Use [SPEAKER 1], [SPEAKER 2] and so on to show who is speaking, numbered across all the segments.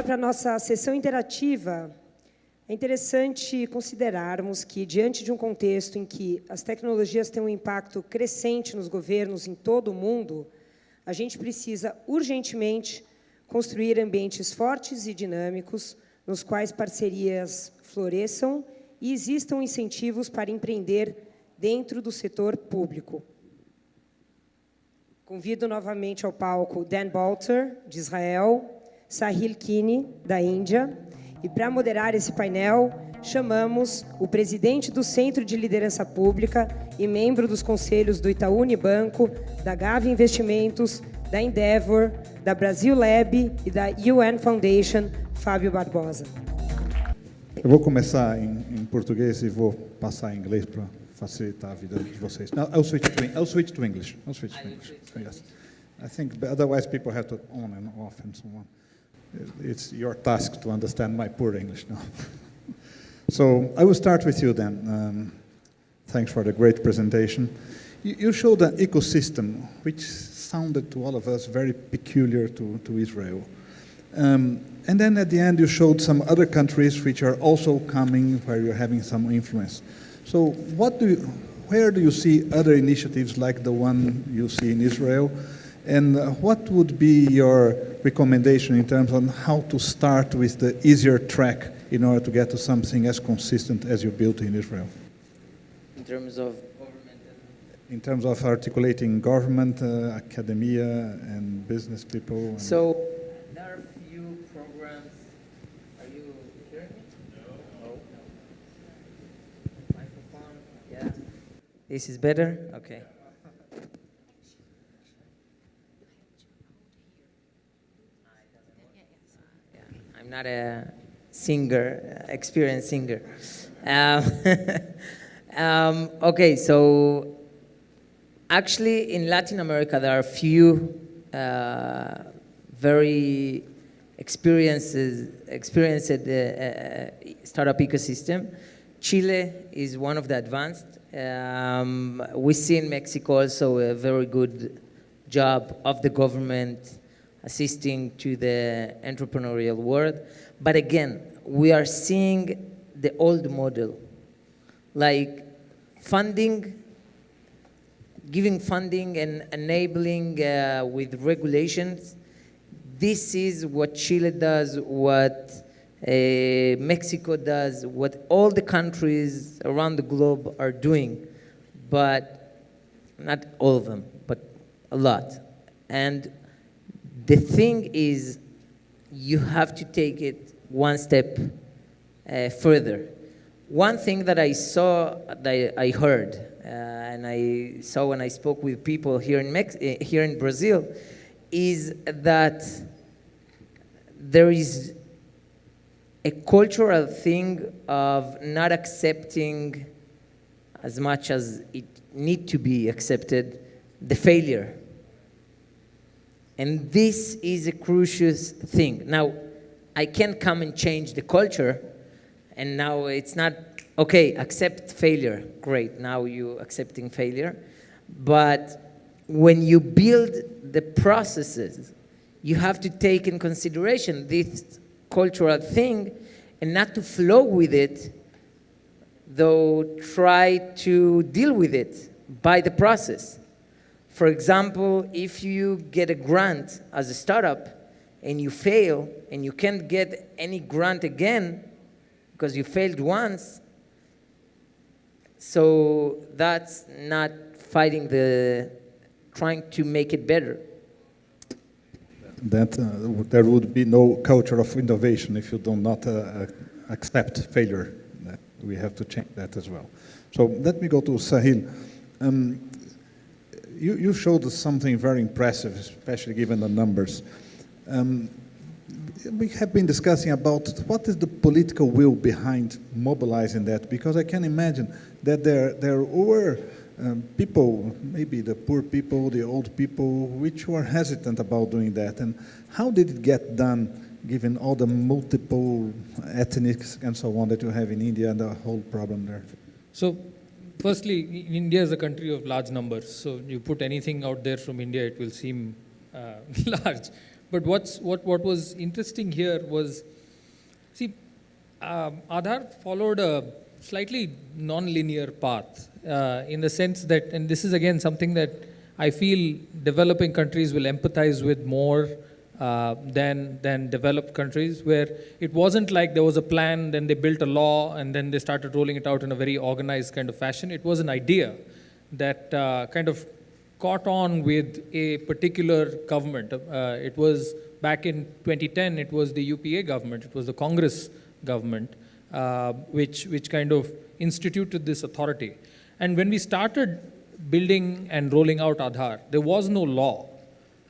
[SPEAKER 1] Para a nossa sessão interativa, é interessante considerarmos que, diante de um contexto em que as tecnologias têm um impacto crescente nos governos em todo o mundo, a gente precisa urgentemente construir ambientes fortes e dinâmicos, nos quais parcerias floresçam e existam incentivos para empreender dentro do setor público. Convido novamente ao palco Dan Balter, de Israel, Sahil Kini, da Índia, e para moderar esse painel, chamamos o presidente do Centro de Liderança Pública e membro dos conselhos do Itaú Unibanco, da GovTech Investimentos, da Endeavor, da BrazilLAB e da UN Foundation, Fábio Barbosa.
[SPEAKER 2] Eu vou começar em português e vou passar em inglês para facilitar a vida de vocês. No, I'll switch to English. Yes. I think otherwise people have to on and off and so on. It's your task to understand my poor English now. So I will start with you then. Thanks for the great presentation. You showed an ecosystem which sounded to all of us very peculiar to Israel. And then at the end you showed some other countries which are also coming, where you're having some influence. So where do you see other initiatives like the one you see in Israel? And what would be your recommendation in terms of how to start with the easier track in order to get to something as consistent as you built in Israel?
[SPEAKER 3] In terms of government?
[SPEAKER 2] In terms of articulating government, academia, and business people.
[SPEAKER 3] So there are a few programs. Are you hearing me? No. Microphone? Yeah. This is better? Okay. I'm not a singer, experienced singer. Okay, so actually in Latin America there are a few very experienced startup ecosystem. Chile is one of the advanced. We see in Mexico also a very good job of the government assisting to the entrepreneurial world. But again, we are seeing the old model, like funding, giving funding and enabling with regulations. This is what Chile does, what Mexico does, what all the countries around the globe are doing, but not all of them, but a lot. And the thing is, you have to take it one step further. One thing that I saw, that I heard, and I saw when I spoke with people here in Brazil, is that there is a cultural thing of not accepting as much as it need to be accepted, the failure. And this is a crucial thing. Now, I can't come and change the culture, and now it's not, okay, accept failure. Great, now you're accepting failure. But when you build the processes, you have to take in consideration this cultural thing and not to flow with it, though try to deal with it by the process. For example, if you get a grant as a startup and you fail and you can't get any grant again because you failed once, so that's not trying to make it better.
[SPEAKER 2] That there would be no culture of innovation if you do not accept failure. That we have to change that as well. So let me go to Sahil. You showed us something very impressive, especially given the numbers. We have been discussing about what is the political will behind mobilizing that, because I can imagine that there were people, maybe the poor people, the old people, which were hesitant about doing that. And how did it get done given all the multiple ethnics and so on that you have in India and the whole problem there?
[SPEAKER 4] So, firstly, India is a country of large numbers. So you put anything out there from India, it will seem large. But what was interesting here was, see, Aadhaar followed a slightly non-linear path in the sense that, and this is again something that I feel developing countries will empathize with more than developed countries, where it wasn't like there was a plan, then they built a law, and then they started rolling it out in a very organized kind of fashion. It was an idea that kind of caught on with a particular government. It was back in 2010, it was the UPA government, it was the Congress government, which kind of instituted this authority. And when we started building and rolling out Aadhaar, there was no law.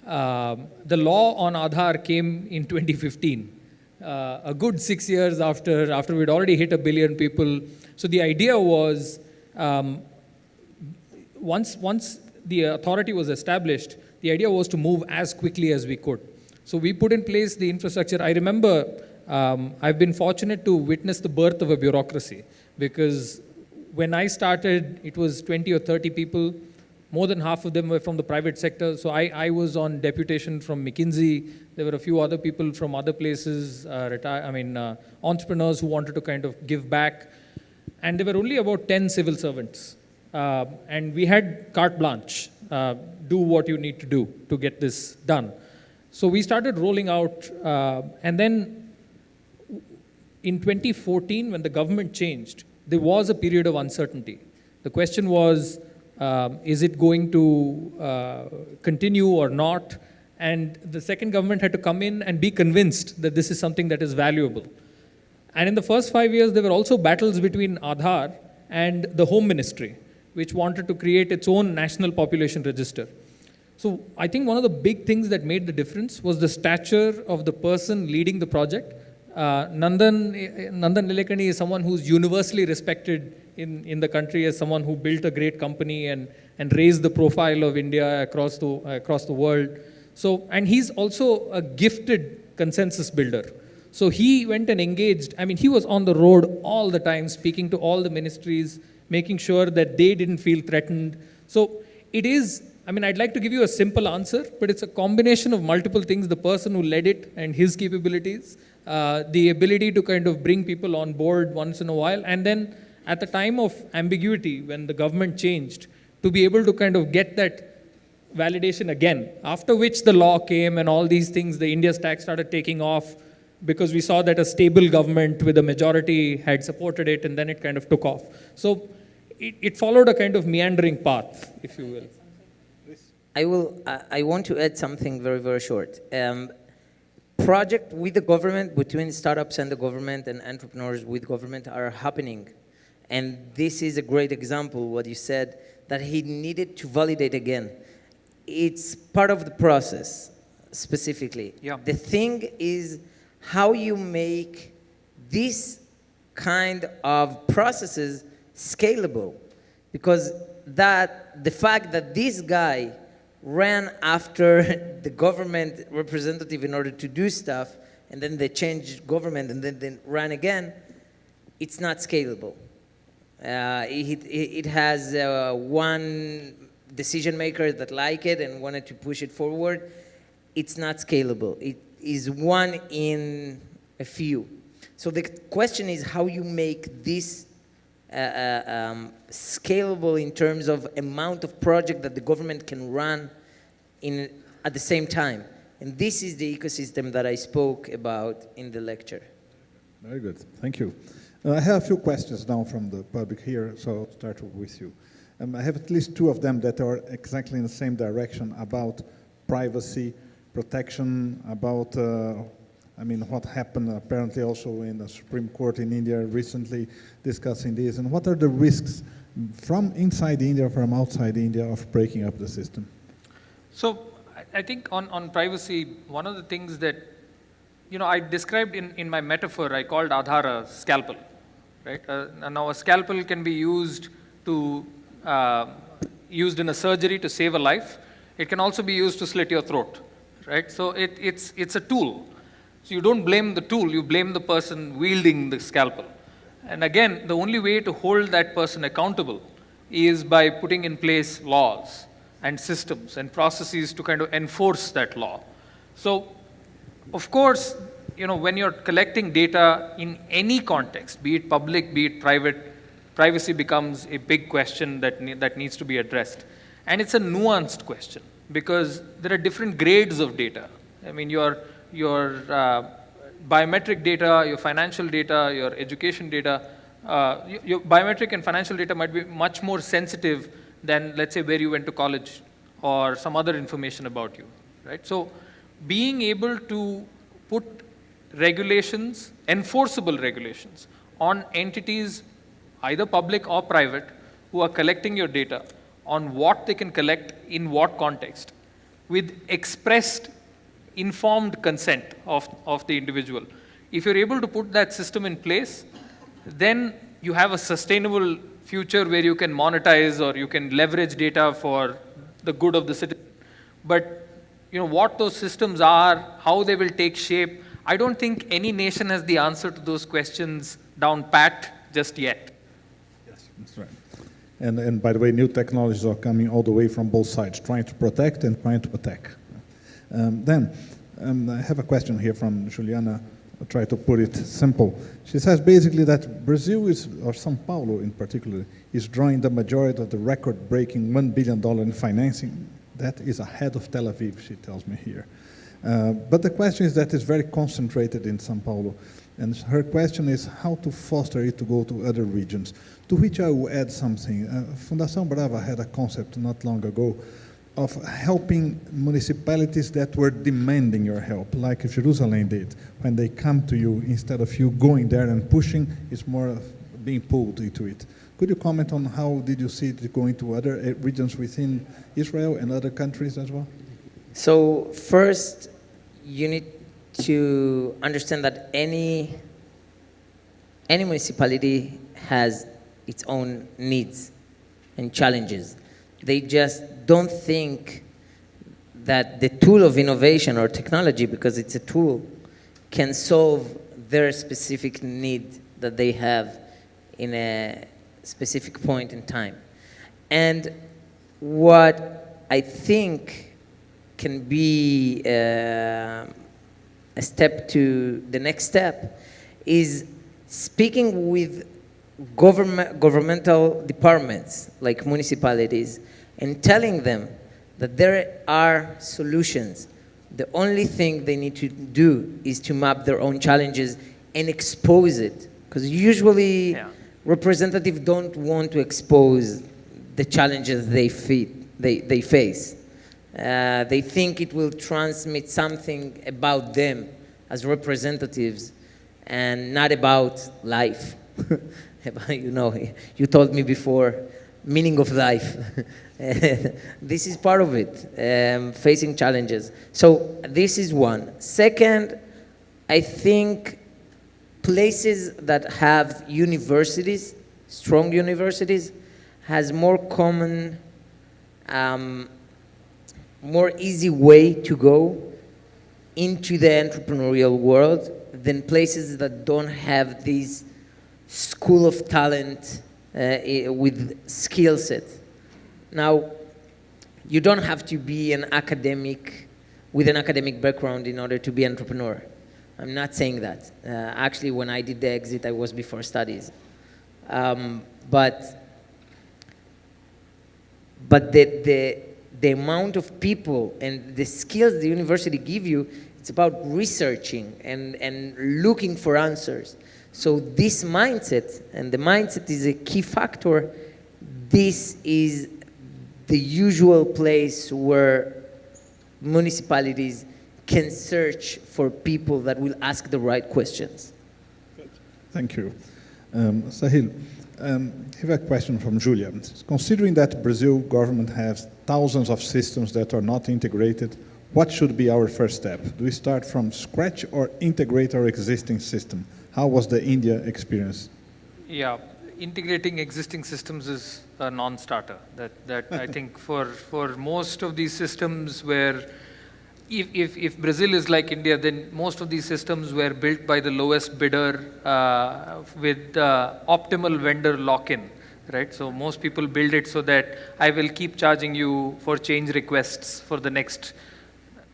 [SPEAKER 4] The law on Aadhaar came in 2015, a good 6 years after we'd already hit 1 billion people. So the idea was, once the authority was established, the idea was to move as quickly as we could. So we put in place the infrastructure. I remember I've been fortunate to witness the birth of a bureaucracy, because when I started, it was 20 or 30 people. More than half of them were from the private sector. So I was on deputation from McKinsey. There were a few other people from other places, entrepreneurs who wanted to kind of give back. And there were only about 10 civil servants. And we had carte blanche, do what you need to do to get this done. So we started rolling out, and then in 2014, when the government changed, there was a period of uncertainty. The question was, is it going to continue or not? And the second government had to come in and be convinced that this is something that is valuable. And in the first 5 years, there were also battles between Aadhaar and the Home Ministry, which wanted to create its own national population register. So I think one of the big things that made the difference was the stature of the person leading the project. Nandan Nilekani is someone who's universally respected in the country as someone who built a great company and raised the profile of India across the world. So, and he's also a gifted consensus builder. So he went and engaged. I mean, he was on the road all the time, speaking to all the ministries, making sure that they didn't feel threatened. So it is, I mean, I'd like to give you a simple answer, but it's a combination of multiple things: the person who led it and his capabilities, the ability to kind of bring people on board once in a while, and then at the time of ambiguity, when the government changed, to be able to kind of get that validation again, after which the law came and all these things, the India stack started taking off, because we saw that a stable government with a majority had supported it, and then it kind of took off. So it followed a kind of meandering path, if you will.
[SPEAKER 3] I want to add something very, very short. Project with the government, between startups and the government, and entrepreneurs with government are happening. And this is a great example, what you said, that he needed to validate again. It's part of the process, specifically.
[SPEAKER 4] Yeah.
[SPEAKER 3] The thing is how you make this kind of processes scalable. Because the fact that this guy ran after the government representative in order to do stuff, and then they changed government and then they ran again, it's not scalable. It has one decision maker that liked it and wanted to push it forward. It's not scalable. It is one in a few. So the question is how you make this scalable in terms of amount of project that the government can run at the same time. And this is the ecosystem that I spoke about in the lecture.
[SPEAKER 2] Very good. Thank you. I have a few questions now from the public here, so I'll start with you. I have at least two of them that are exactly in the same direction about privacy, protection, about what happened apparently also in the Supreme Court in India recently discussing this, and what are the risks from inside India, from outside India, of breaking up the system? So
[SPEAKER 4] I think on privacy, one of the things that, I described in my metaphor, I called Aadhaar a scalpel, right? Now a scalpel can be used in a surgery to save a life. It can also be used to slit your throat, right? So it's a tool. So you don't blame the tool, you blame the person wielding the scalpel. And again, the only way to hold that person accountable is by putting in place laws and systems and processes to kind of enforce that law. So, of course, when you're collecting data in any context, be it public, be it private, privacy becomes a big question that needs to be addressed. And it's a nuanced question because there are different grades of data. I mean, your biometric data, your financial data, your education data, your biometric and financial data might be much more sensitive than, let's say, where you went to college or some other information about you, right? So being able to put regulations, enforceable regulations, on entities, either public or private, who are collecting your data, on what they can collect in what context, with expressed informed consent of the individual. If you're able to put that system in place, then you have a sustainable future where you can monetize or you can leverage data for the good of the citizen. But what those systems are, how they will take shape, I don't think any nation has the answer to those questions down pat just yet.
[SPEAKER 2] Yes, that's right. And by the way, new technologies are coming all the way from both sides, trying to protect and trying to attack. I have a question here from Juliana. I'll try to put it simple. She says basically that Brazil is, or São Paulo in particular, is drawing the majority of the record-breaking $1 billion in financing. That is ahead of Tel Aviv, she tells me here. But the question is that it's very concentrated in São Paulo. And her question is how to foster it to go to other regions. To which I will add something. Fundação BRAVA had a concept not long ago of helping municipalities that were demanding your help, like Jerusalem did. When they come to you, instead of you going there and pushing, it's more of being pulled into it. Could you comment on how did you see it going to other regions within Israel and other countries as well?
[SPEAKER 3] So first, you need to understand that any municipality has its own needs and challenges. They just don't think that the tool of innovation or technology, because it's a tool, can solve their specific need that they have in a specific point in time. And what I think can be a step to the next step is speaking with governmental departments like municipalities and telling them that there are solutions. The only thing they need to do is to map their own challenges and expose it. Because usually representatives don't want to expose the challenges they face. They think it will transmit something about them as representatives and not about life. You told me before, meaning of life. This is part of it, facing challenges. So this is one. Second, I think places that have universities, strong universities, has more common, more easy way to go into the entrepreneurial world than places that don't have this school of talent with skill set. Now, you don't have to be an academic with an academic background in order to be an entrepreneur. I'm not saying that. Actually, when I did the exit, I was before studies. But the amount of people and the skills the university give you, it's about researching and looking for answers. So this mindset, and the mindset is a key factor, this is the usual place where municipalities can search for people that will ask the right questions.
[SPEAKER 2] Thank you. Sahil, I have a question from Julia. Considering that Brazil government has thousands of systems that are not integrated, what should be our first step? Do we start from scratch or integrate our existing system? How was the India experience?
[SPEAKER 4] Yeah, integrating existing systems is a non-starter. That I think for most of these systems where if Brazil is like India, then most of these systems were built by the lowest bidder with optimal vendor lock-in, right? So most people build it so that I will keep charging you for change requests for the next,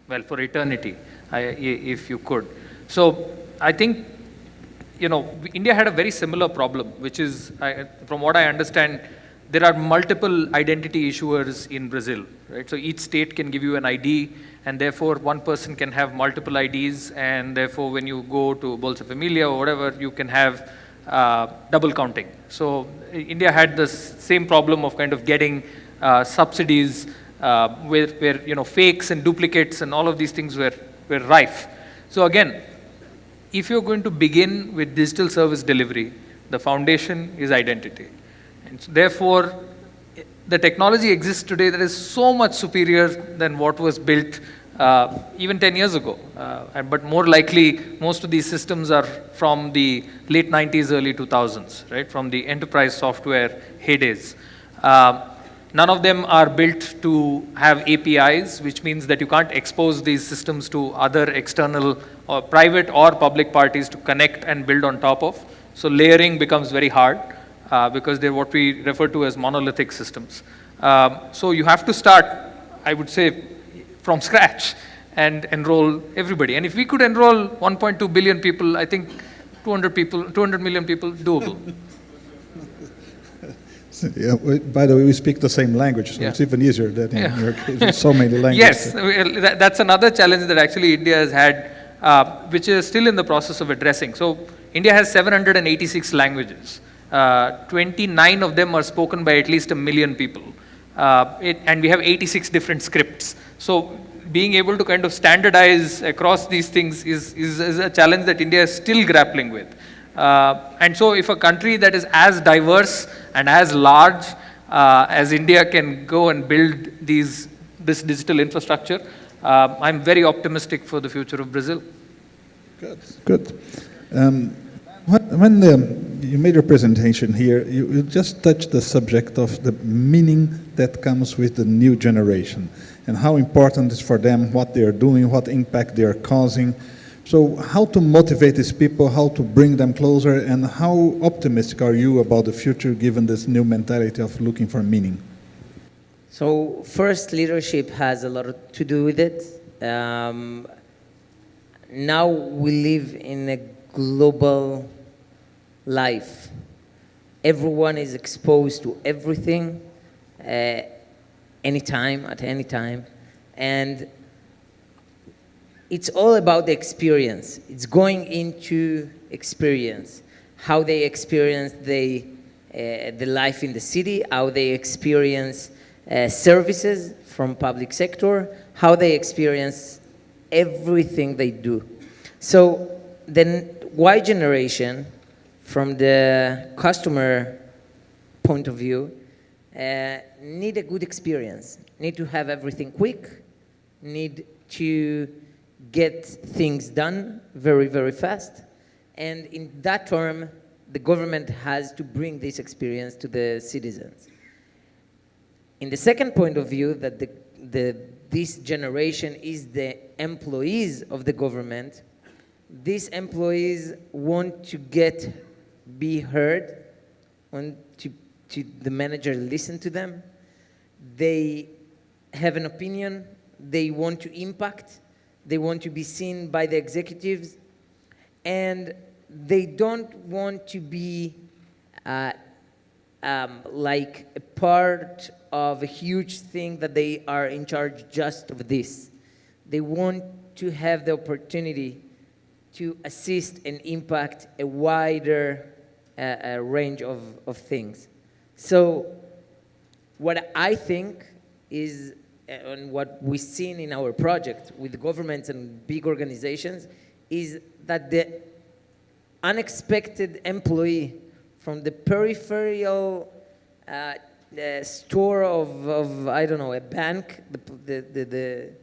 [SPEAKER 4] well, for eternity, if you could. So I think, India had a very similar problem, which is, from what I understand, there are multiple identity issuers in Brazil, right? So each state can give you an ID, and therefore one person can have multiple IDs, and therefore when you go to Bolsa Familia or whatever, you can have double counting. So India had the same problem of kind of getting subsidies where fakes and duplicates and all of these things were rife. So again, if you're going to begin with digital service delivery, the foundation is identity. And so therefore, the technology exists today that is so much superior than what was built even 10 years ago. But more likely, most of these systems are from the late 90s, early 2000s, right? From the enterprise software heydays. None of them are built to have APIs, which means that you can't expose these systems to other external or private or public parties to connect and build on top of. So layering becomes very hard because they're what we refer to as monolithic systems. So you have to start, I would say, from scratch and enroll everybody. And if we could enroll 1.2 billion people, I think 200 million people, doable.
[SPEAKER 2] Yeah, by the way, we speak the same language, so it's even easier that in your case, there's so many languages.
[SPEAKER 4] Yes, that's another challenge that actually India has had, which is still in the process of addressing. So India has 786 languages. 29 of them are spoken by at least 1 million people. And we have 86 different scripts. So being able to kind of standardize across these things is a challenge that India is still grappling with. And so if a country that is as diverse and as large as India can go and build this digital infrastructure, I'm very optimistic for the future of Brazil.
[SPEAKER 2] Good. When you made your presentation here, you just touched the subject of the meaning that comes with the new generation and how important it is for them, what they are doing, what impact they are causing. So how to motivate these people, how to bring them closer, and how optimistic are you about the future given this new mentality of looking for meaning?
[SPEAKER 3] So first, leadership has a lot to do with it. Now we live in a global life. Everyone is exposed to everything, anytime, at any time. And it's all about the experience. It's going into experience, how they experience the life in the city, how they experience services from public sector, how they experience everything they do. So the Y generation, from the customer point of view, need a good experience, need to have everything quick, need to get things done very, very fast. And in that term, the government has to bring this experience to the citizens. In the second point of view, that this generation is the employees of the government, these employees want to be heard, want to the manager listen to them. They have an opinion, they want to impact, they want to be seen by the executives, and they don't want to be like a part of a huge thing that they are in charge just of this. They want to have the opportunity to assist and impact a wider range of things. So what I think is, and what we've seen in our project with governments and big organizations, is that the unexpected employee from the peripheral store of I don't know, a bank, the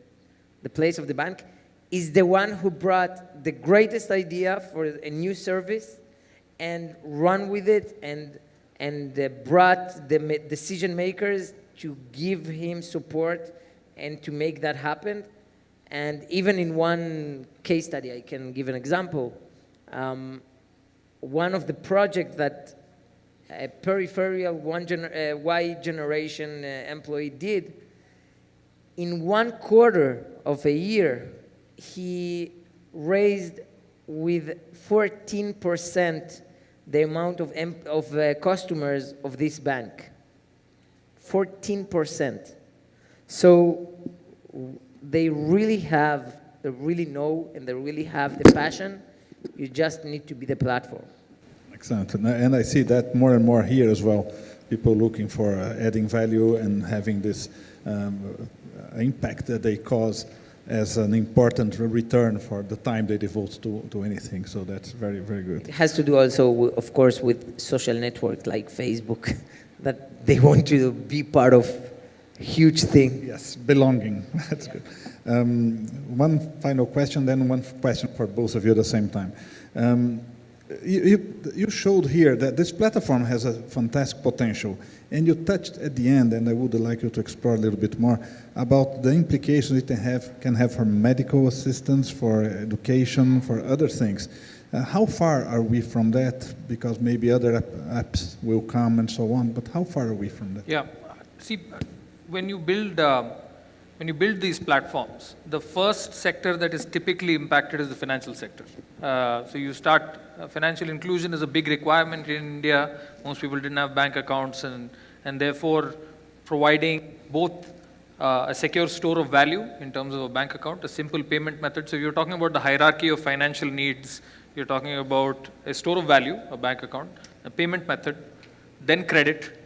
[SPEAKER 3] place of the bank, is the one who brought the greatest idea for a new service and run with it and brought the decision makers to give him support and to make that happen. And even in one case study, I can give an example. One of the projects that a peripheral Y generation employee did, in 1/4 of a year, he raised with 14% the amount of customers of this bank. 14%. So they really know, and they really have the passion. You just need to be the platform.
[SPEAKER 2] Excellent. And I see that more and more here as well. People looking for adding value and having this impact that they cause as an important return for the time they devote to anything. So that's very, very good.
[SPEAKER 3] It has to do also, of course, with social networks like Facebook, that they want to be part of a huge thing.
[SPEAKER 2] Yes, belonging. That's good. One final question, then one question for both of you at the same time. You showed here that this platform has a fantastic potential, and you touched at the end, and I would like you to explore a little bit more about the implications it can have for medical assistance, for education, for other things. How far are we from that? Because maybe other apps will come and so on, but how far are we from that?
[SPEAKER 4] Yeah, see, when you build these platforms, the first sector that is typically impacted is the financial sector. So you start, financial inclusion is a big requirement in India. Most people didn't have bank accounts, and therefore providing both a secure store of value in terms of a bank account, a simple payment method. So you're talking about the hierarchy of financial needs. You're talking about a store of value, a bank account, a payment method, then credit,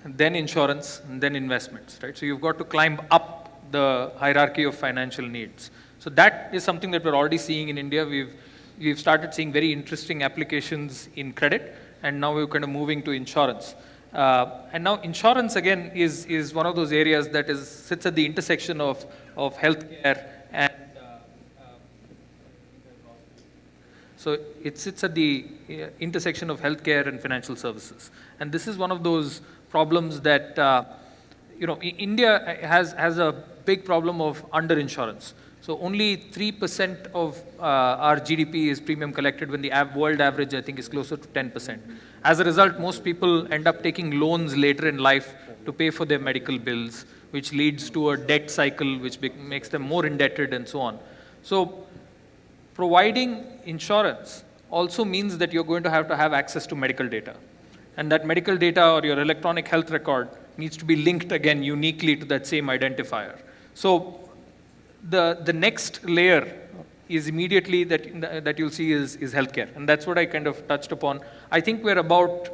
[SPEAKER 4] and then insurance, and then investments, right? So you've got to climb up the hierarchy of financial needs. So that is something that we're already seeing in India. We've started seeing very interesting applications in credit, and now we're kind of moving to insurance. And now insurance, again, is one of those areas that sits at the intersection of healthcare and so it sits at the intersection of healthcare and financial services. And this is one of those problems that, India has a big problem of underinsurance. So only 3% of our GDP is premium collected when the world average, I think, is closer to 10%. As a result, most people end up taking loans later in life to pay for their medical bills, which leads to a debt cycle, which makes them more indebted and so on. So providing insurance also means that you're going to have access to medical data. And that medical data or your electronic health record needs to be linked again uniquely to that same identifier. So the next layer is immediately that you'll see is healthcare. And that's what I kind of touched upon. I think we're about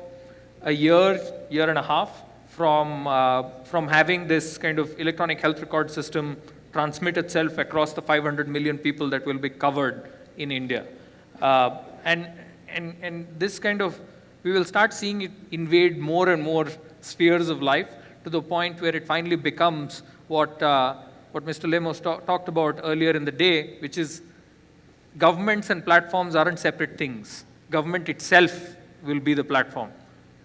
[SPEAKER 4] a year and a half from having this kind of electronic health record system transmit itself across the 500 million people that will be covered in India. And this kind of, we will start seeing it invade more and more spheres of life to the point where it finally becomes what Mr. Lemos talked about earlier in the day, which is governments and platforms aren't separate things. Government itself will be the platform.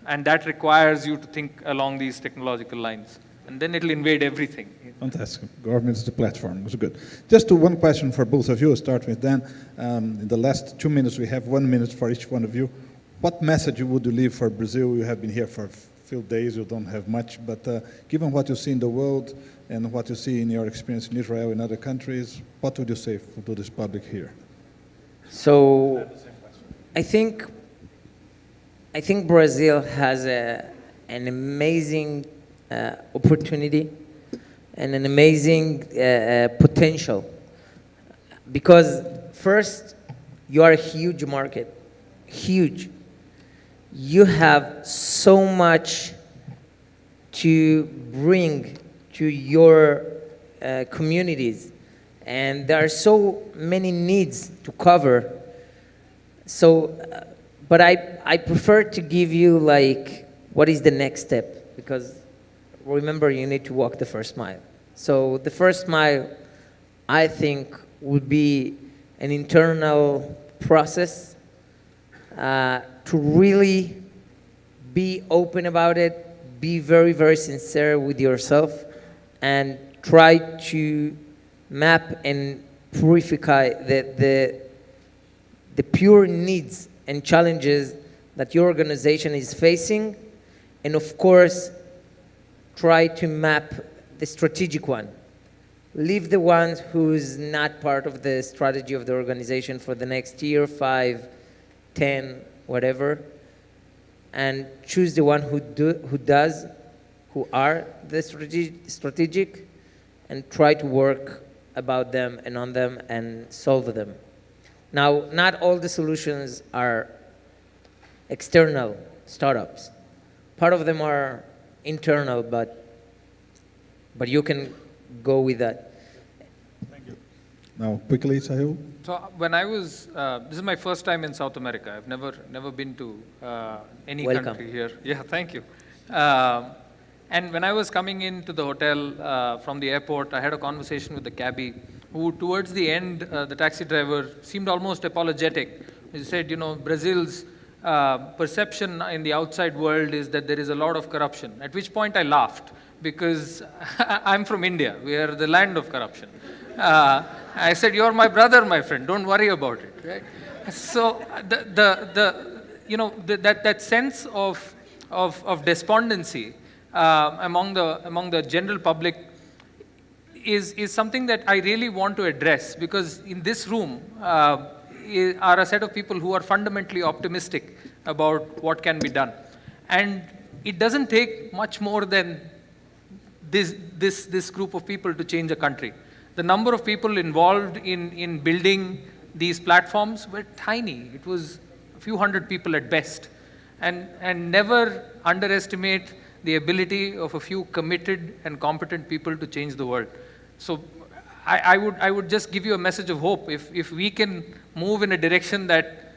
[SPEAKER 4] And that requires you to think along these technological lines. And then it'll invade everything.
[SPEAKER 2] Fantastic. Government is the platform. That's good. Just one question for both of you. I'll start with Dan. In the last 2 minutes, we have 1 minute for each one of you. What message would you leave for Brazil? You have been here for a few days. You don't have much. But given what you see in the world and what you see in your experience in Israel and other countries, what would you say to this public here?
[SPEAKER 3] So I think Brazil has an amazing opportunity and an amazing potential, because first, you are a huge market, huge. You have so much to bring to your communities, and there are so many needs to cover. So, but I prefer to give you like, what is the next step? Because remember, you need to walk the first mile. So the first mile, I think, would be an internal process to really be open about it, be very, very sincere with yourself, and try to map and purify the pure needs and challenges that your organization is facing, and of course, try to map the strategic one. Leave the ones who's not part of the strategy of the organization for the next year, 5, 10, whatever, and choose the one who are the strategic, and try to work about them and on them and solve them. Now, not all the solutions are external startups. Part of them are internal, but you can go with that.
[SPEAKER 2] Thank you. Now, quickly, Sahil.
[SPEAKER 4] So when I was, this is my first time in South America. I've never been to any
[SPEAKER 3] Welcome.
[SPEAKER 4] country here. Yeah, thank you. And when I was coming into the hotel from the airport, I had a conversation with the cabbie, who towards the end, the taxi driver seemed almost apologetic. He said, Brazil's perception in the outside world is that there is a lot of corruption. At which point I laughed, because I'm from India. We are the land of corruption. I said, you're my brother, my friend. Don't worry about it. Right? So that sense of despondency among the general public is something that I really want to address, because in this room are a set of people who are fundamentally optimistic about what can be done. And it doesn't take much more than this group of people to change a country. The number of people involved in building these platforms were tiny. It was a few hundred people at best. And never underestimate the ability of a few committed and competent people to change the world. So I would just give you a message of hope. If we can move in a direction that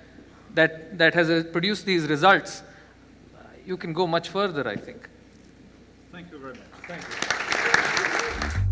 [SPEAKER 4] has produced these results, you can go much further, I think.
[SPEAKER 2] Thank you very much. Thank you.